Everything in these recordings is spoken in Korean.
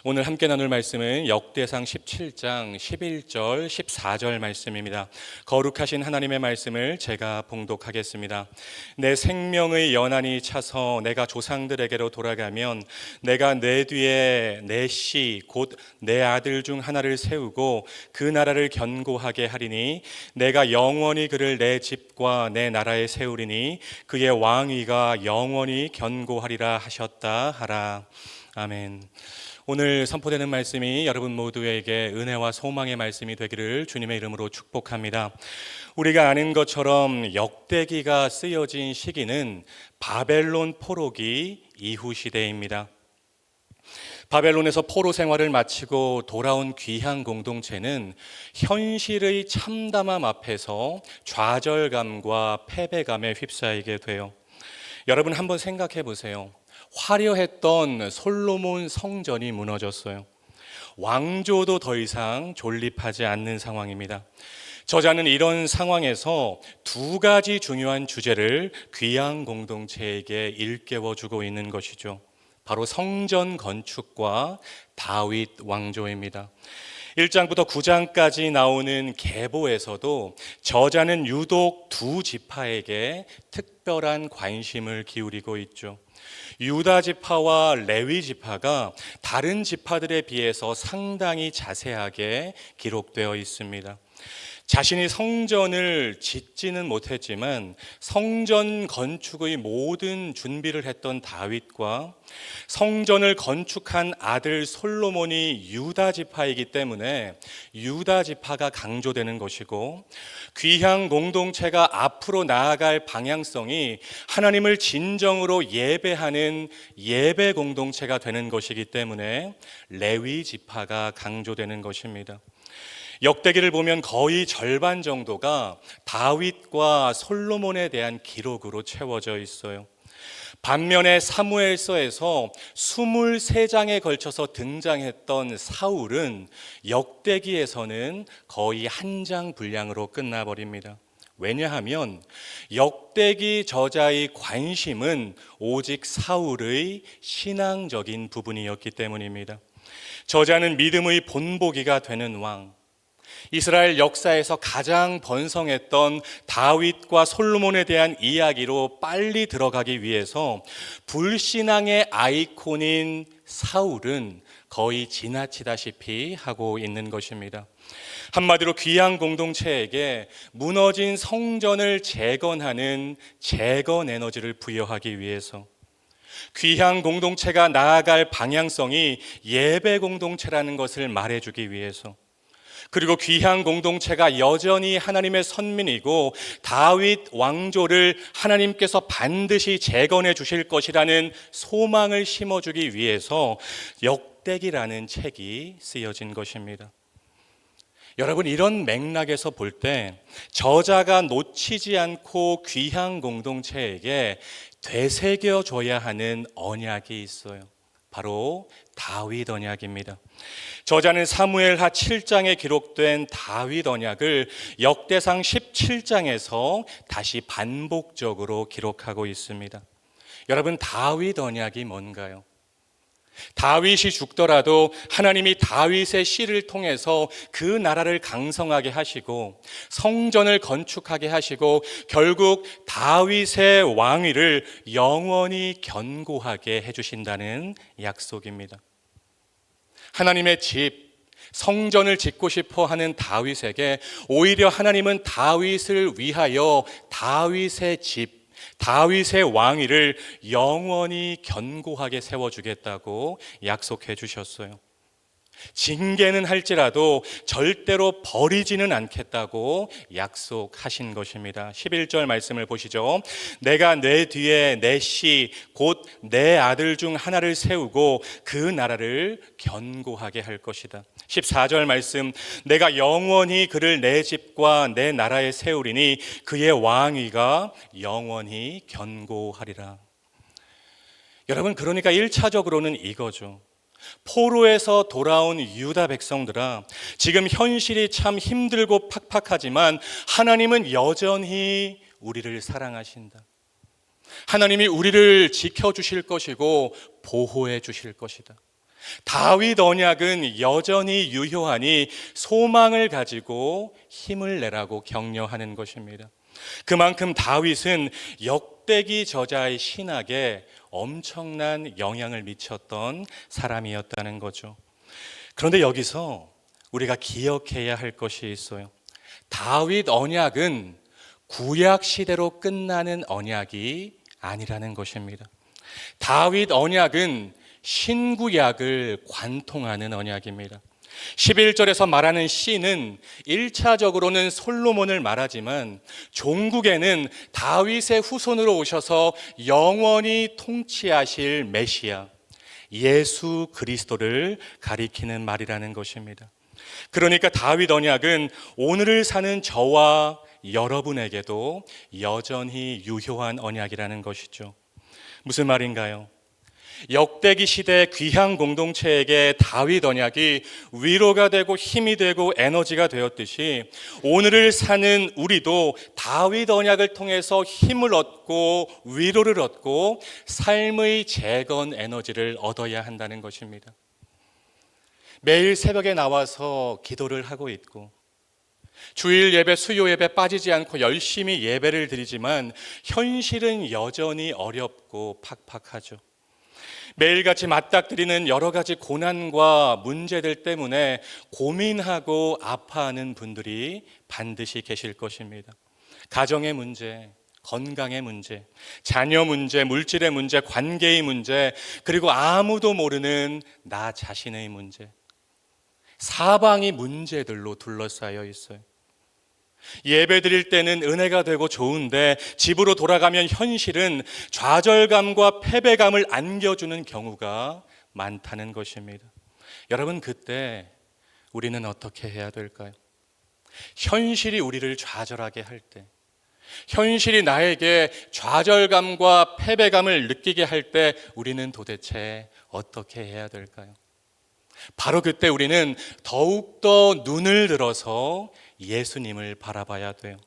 오늘 함께 나눌 말씀은 역대상 17장 11절 14절 말씀입니다. 거룩하신 하나님의 말씀을 제가 봉독하겠습니다. 내 생명의 연한이 차서 내가 조상들에게로 돌아가면 내가 내 뒤에 내 씨 곧 내 아들 중 하나를 세우고 그 나라를 견고하게 하리니 내가 영원히 그를 내 집과 내 나라에 세우리니 그의 왕위가 영원히 견고하리라 하셨다 하라. 아멘. 오늘 선포되는 말씀이 여러분 모두에게 은혜와 소망의 말씀이 되기를 주님의 이름으로 축복합니다. 우리가 아는 것처럼 역대기가 쓰여진 시기는 바벨론 포로기 이후 시대입니다. 바벨론에서 포로 생활을 마치고 돌아온 귀향 공동체는 현실의 참담함 앞에서 좌절감과 패배감에 휩싸이게 돼요. 여러분 한번 생각해 보세요. 화려했던 솔로몬 성전이 무너졌어요. 왕조도 더 이상 존립하지 않는 상황입니다. 저자는 이런 상황에서 두 가지 중요한 주제를 귀향 공동체에게 일깨워주고 있는 것이죠. 바로 성전 건축과 다윗 왕조입니다. 1장부터 9장까지 나오는 계보에서도 저자는 유독 두 지파에게 특별한 관심을 기울이고 있죠. 유다 지파와 레위 지파가 다른 지파들에 비해서 상당히 자세하게 기록되어 있습니다. 자신이 성전을 짓지는 못했지만 성전 건축의 모든 준비를 했던 다윗과 성전을 건축한 아들 솔로몬이 유다 지파이기 때문에 유다 지파가 강조되는 것이고, 귀향 공동체가 앞으로 나아갈 방향성이 하나님을 진정으로 예배하는 예배 공동체가 되는 것이기 때문에 레위 지파가 강조되는 것입니다. 역대기를 보면 거의 절반 정도가 다윗과 솔로몬에 대한 기록으로 채워져 있어요. 반면에 사무엘서에서 23장에 걸쳐서 등장했던 사울은 역대기에서는 거의 한 장 분량으로 끝나버립니다. 왜냐하면 역대기 저자의 관심은 오직 사울의 신앙적인 부분이었기 때문입니다. 저자는 믿음의 본보기가 되는 왕, 이스라엘 역사에서 가장 번성했던 다윗과 솔로몬에 대한 이야기로 빨리 들어가기 위해서 불신앙의 아이콘인 사울은 거의 지나치다시피 하고 있는 것입니다. 한마디로 귀향 공동체에게 무너진 성전을 재건하는 재건 에너지를 부여하기 위해서, 귀향 공동체가 나아갈 방향성이 예배 공동체라는 것을 말해주기 위해서, 그리고 귀향 공동체가 여전히 하나님의 선민이고 다윗 왕조를 하나님께서 반드시 재건해 주실 것이라는 소망을 심어주기 위해서 역대기라는 책이 쓰여진 것입니다. 여러분, 이런 맥락에서 볼 때 저자가 놓치지 않고 귀향 공동체에게 되새겨줘야 하는 언약이 있어요. 바로 다윗 언약입니다. 저자는 사무엘하 7장에 기록된 다윗 언약을 역대상 17장에서 다시 반복적으로 기록하고 있습니다. 여러분, 다윗 언약이 뭔가요? 다윗이 죽더라도 하나님이 다윗의 씨를 통해서 그 나라를 강성하게 하시고 성전을 건축하게 하시고 결국 다윗의 왕위를 영원히 견고하게 해주신다는 약속입니다. 하나님의 집, 성전을 짓고 싶어 하는 다윗에게 오히려 하나님은 다윗을 위하여 다윗의 집, 다윗의 왕위를 영원히 견고하게 세워주겠다고 약속해 주셨어요. 징계는 할지라도 절대로 버리지는 않겠다고 약속하신 것입니다. 11절 말씀을 보시죠. 내가 내 뒤에 내 씨 곧 내 아들 중 하나를 세우고 그 나라를 견고하게 할 것이다. 14절 말씀, 내가 영원히 그를 내 집과 내 나라에 세우리니 그의 왕위가 영원히 견고하리라. 여러분, 그러니까 1차적으로는 이거죠. 포로에서 돌아온 유다 백성들아, 지금 현실이 참 힘들고 팍팍하지만 하나님은 여전히 우리를 사랑하신다. 하나님이 우리를 지켜주실 것이고 보호해 주실 것이다. 다윗 언약은 여전히 유효하니 소망을 가지고 힘을 내라고 격려하는 것입니다. 그만큼 다윗은 역대기 저자의 신학에 엄청난 영향을 미쳤던 사람이었다는 거죠. 그런데 여기서 우리가 기억해야 할 것이 있어요. 다윗 언약은 구약 시대로 끝나는 언약이 아니라는 것입니다. 다윗 언약은 신구약을 관통하는 언약입니다. 11절에서 말하는 씨는 1차적으로는 솔로몬을 말하지만 종국에는 다윗의 후손으로 오셔서 영원히 통치하실 메시아 예수 그리스도를 가리키는 말이라는 것입니다. 그러니까 다윗 언약은 오늘을 사는 저와 여러분에게도 여전히 유효한 언약이라는 것이죠. 무슨 말인가요? 역대기 시대 귀향 공동체에게 다윗 언약이 위로가 되고 힘이 되고 에너지가 되었듯이 오늘을 사는 우리도 다윗 언약을 통해서 힘을 얻고 위로를 얻고 삶의 재건 에너지를 얻어야 한다는 것입니다. 매일 새벽에 나와서 기도를 하고 있고 주일 예배, 수요 예배 빠지지 않고 열심히 예배를 드리지만 현실은 여전히 어렵고 팍팍하죠. 매일같이 맞닥뜨리는 여러 가지 고난과 문제들 때문에 고민하고 아파하는 분들이 반드시 계실 것입니다. 가정의 문제, 건강의 문제, 자녀 문제, 물질의 문제, 관계의 문제, 그리고 아무도 모르는 나 자신의 문제. 사방이 문제들로 둘러싸여 있어요. 예배 드릴 때는 은혜가 되고 좋은데 집으로 돌아가면 현실은 좌절감과 패배감을 안겨주는 경우가 많다는 것입니다. 여러분, 그때 우리는 어떻게 해야 될까요? 현실이 우리를 좌절하게 할 때, 현실이 나에게 좌절감과 패배감을 느끼게 할 때 우리는 도대체 어떻게 해야 될까요? 바로 그때 우리는 더욱더 눈을 들어서 예수님을 바라봐야 돼요.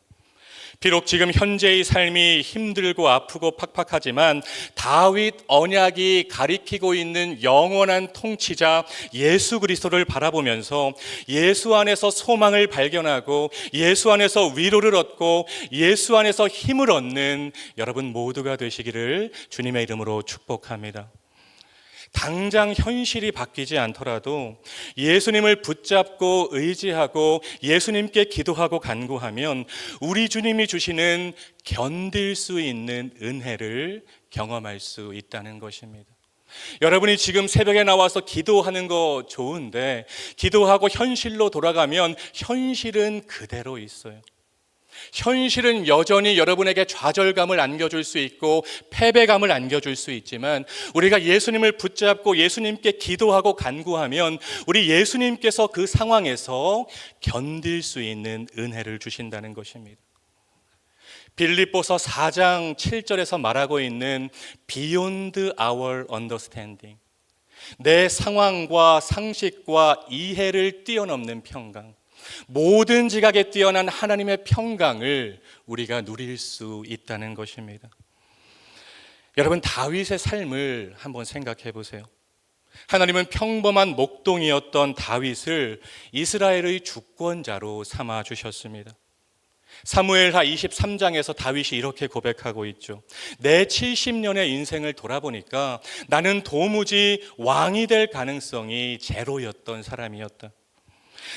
비록 지금 현재의 삶이 힘들고 아프고 팍팍하지만 다윗 언약이 가리키고 있는 영원한 통치자 예수 그리스도를 바라보면서 예수 안에서 소망을 발견하고 예수 안에서 위로를 얻고 예수 안에서 힘을 얻는 여러분 모두가 되시기를 주님의 이름으로 축복합니다. 당장 현실이 바뀌지 않더라도 예수님을 붙잡고 의지하고 예수님께 기도하고 간구하면 우리 주님이 주시는 견딜 수 있는 은혜를 경험할 수 있다는 것입니다. 여러분이 지금 새벽에 나와서 기도하는 거 좋은데 기도하고 현실로 돌아가면 현실은 그대로 있어요. 현실은 여전히 여러분에게 좌절감을 안겨줄 수 있고 패배감을 안겨줄 수 있지만 우리가 예수님을 붙잡고 예수님께 기도하고 간구하면 우리 예수님께서 그 상황에서 견딜 수 있는 은혜를 주신다는 것입니다. 빌립보서 4장 7절에서 말하고 있는 Beyond our understanding, 내 상황과 상식과 이해를 뛰어넘는 평강, 모든 지각에 뛰어난 하나님의 평강을 우리가 누릴 수 있다는 것입니다. 여러분, 다윗의 삶을 한번 생각해 보세요. 하나님은 평범한 목동이었던 다윗을 이스라엘의 주권자로 삼아 주셨습니다. 사무엘하 23장에서 다윗이 이렇게 고백하고 있죠. 내 70년의 인생을 돌아보니까 나는 도무지 왕이 될 가능성이 제로였던 사람이었다.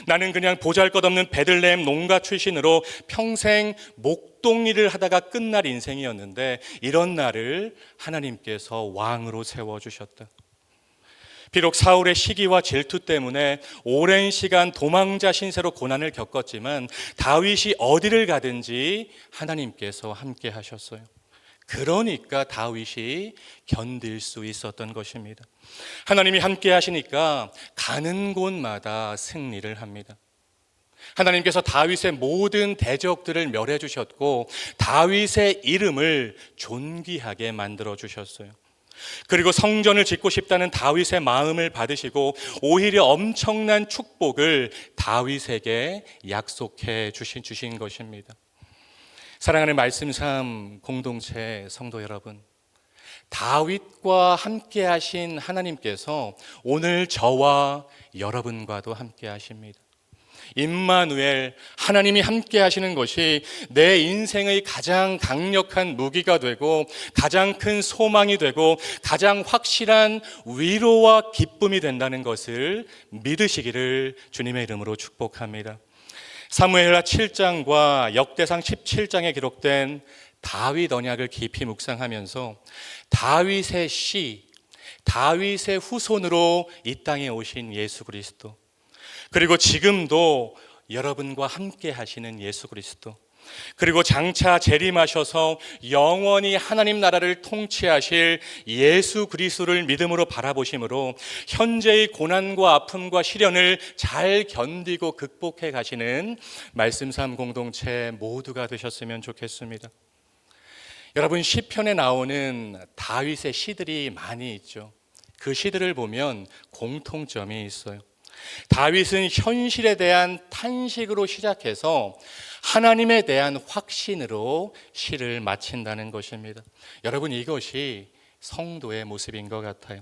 나는 그냥 보잘것없는 베들레헴 농가 출신으로 평생 목동일을 하다가 끝날 인생이었는데 이런 나를 하나님께서 왕으로 세워주셨다. 비록 사울의 시기와 질투 때문에 오랜 시간 도망자 신세로 고난을 겪었지만 다윗이 어디를 가든지 하나님께서 함께 하셨어요. 그러니까 다윗이 견딜 수 있었던 것입니다. 하나님이 함께 하시니까 가는 곳마다 승리를 합니다. 하나님께서 다윗의 모든 대적들을 멸해 주셨고 다윗의 이름을 존귀하게 만들어 주셨어요. 그리고 성전을 짓고 싶다는 다윗의 마음을 받으시고 오히려 엄청난 축복을 다윗에게 약속해 주신 것입니다. 사랑하는 말씀 삶 공동체 성도 여러분, 다윗과 함께 하신 하나님께서 오늘 저와 여러분과도 함께 하십니다. 임마누엘, 하나님이 함께 하시는 것이 내 인생의 가장 강력한 무기가 되고 가장 큰 소망이 되고 가장 확실한 위로와 기쁨이 된다는 것을 믿으시기를 주님의 이름으로 축복합니다. 사무엘하 7장과 역대상 17장에 기록된 다윗 언약을 깊이 묵상하면서 다윗의 씨, 다윗의 후손으로 이 땅에 오신 예수 그리스도, 그리고 지금도 여러분과 함께 하시는 예수 그리스도, 그리고 장차 재림하셔서 영원히 하나님 나라를 통치하실 예수 그리스도를 믿음으로 바라보심으로 현재의 고난과 아픔과 시련을 잘 견디고 극복해 가시는 말씀 삶 공동체 모두가 되셨으면 좋겠습니다. 여러분, 시편에 나오는 다윗의 시들이 많이 있죠. 그 시들을 보면 공통점이 있어요. 다윗은 현실에 대한 탄식으로 시작해서 하나님에 대한 확신으로 시를 마친다는 것입니다. 여러분, 이것이 성도의 모습인 것 같아요.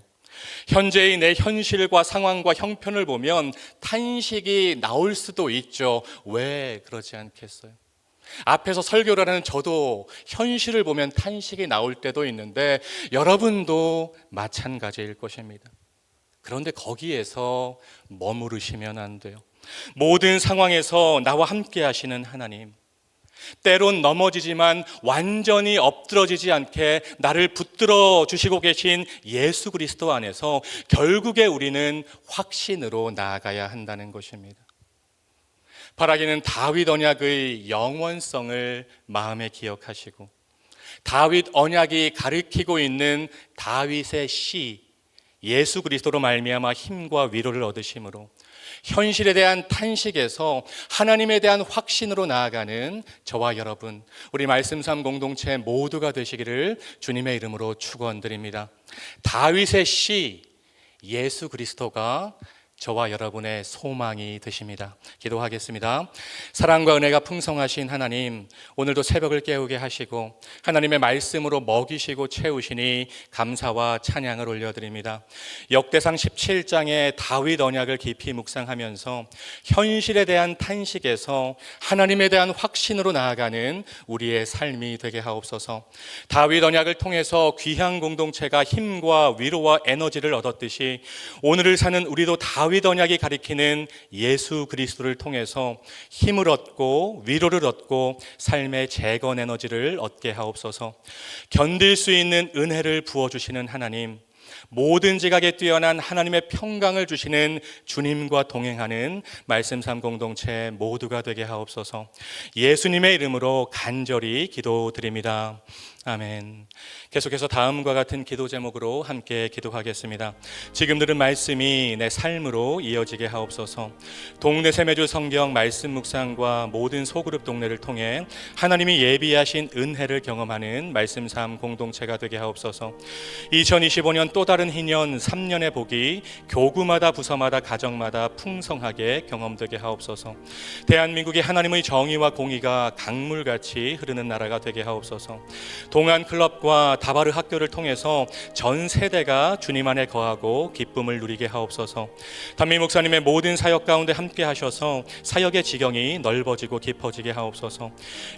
현재의 내 현실과 상황과 형편을 보면 탄식이 나올 수도 있죠. 왜 그러지 않겠어요? 앞에서 설교를 하는 저도 현실을 보면 탄식이 나올 때도 있는데 여러분도 마찬가지일 것입니다. 그런데 거기에서 머무르시면 안 돼요. 모든 상황에서 나와 함께 하시는 하나님, 때론 넘어지지만 완전히 엎드러지지 않게 나를 붙들어 주시고 계신 예수 그리스도 안에서 결국에 우리는 확신으로 나아가야 한다는 것입니다. 바라기는 다윗 언약의 영원성을 마음에 기억하시고 다윗 언약이 가리키고 있는 다윗의 씨 예수 그리스도로 말미암아 힘과 위로를 얻으심으로 현실에 대한 탄식에서 하나님에 대한 확신으로 나아가는 저와 여러분, 우리 말씀 삶 공동체 모두가 되시기를 주님의 이름으로 축원드립니다. 다윗의 씨 예수 그리스도가 저와 여러분의 소망이 되십니다. 기도하겠습니다. 사랑과 은혜가 풍성하신 하나님, 오늘도 새벽을 깨우게 하시고 하나님의 말씀으로 먹이시고 채우시니 감사와 찬양을 올려드립니다. 역대상 17장의 다윗 언약을 깊이 묵상하면서 현실에 대한 탄식에서 하나님에 대한 확신으로 나아가는 우리의 삶이 되게 하옵소서. 다윗 언약을 통해서 귀한 공동체가 힘과 위로와 에너지를 얻었듯이 오늘을 사는 우리도 다윗 언약이 가리키는 예수 그리스도를 통해서 힘을 얻고 위로를 얻고 삶의 재건 에너지를 얻게 하옵소서. 견딜 수 있는 은혜를 부어주시는 하나님, 모든 지각에 뛰어난 하나님의 평강을 주시는 주님과 동행하는 말씀 삶 공동체 모두가 되게 하옵소서. 예수님의 이름으로 간절히 기도드립니다. 아멘. 계속해서 다음과 같은 기도 제목으로 함께 기도하겠습니다. 지금 들은 말씀이 내 삶으로 이어지게 하옵소서. 동네 세매주 성경 말씀 묵상과 모든 소그룹 동네를 통해 하나님이 예비하신 은혜를 경험하는 말씀 삶 공동체가 되게 하옵소서. 2025년 또 다른 희년 3년의 복이 교구마다 부서마다 가정마다 풍성하게 경험되게 하옵소서. 대한민국이 하나님의 정의와 공의가 강물같이 흐르는 나라가 되게 하옵소서. 동안 클럽과 다바르 학교를 통해서 전 세대가 주님 안에 거하고 기쁨을 누리게 하옵소서. 담임 목사님의 모든 사역 가운데 함께 하셔서 사역의 지경이 넓어지고 깊어지게 하옵소서.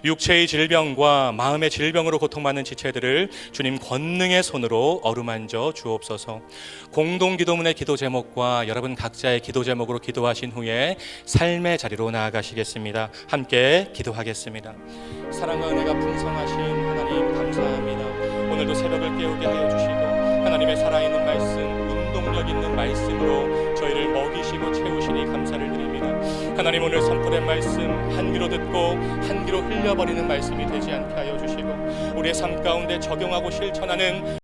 육체의 질병과 마음의 질병으로 고통받는 지체들을 주님 권능의 손으로 어루만져 주옵소서. 공동 기도문의 기도 제목과 여러분 각자의 기도 제목으로 기도하신 후에 삶의 자리로 나아가시겠습니다. 함께 기도하겠습니다. 사랑과 은혜가 풍성하신 하나님 감사합니다. 오늘도 새벽을 깨우게 하여 주시고 하나님의 살아있는 말씀, 운동력 있는 말씀으로 저희를 먹이시고 채우시니 감사를 드립니다. 하나님, 오늘 선포된 말씀 한 귀로 듣고 한 귀로 흘려버리는 말씀이 되지 않게 하여 주시고 우리의 삶 가운데 적용하고 실천하는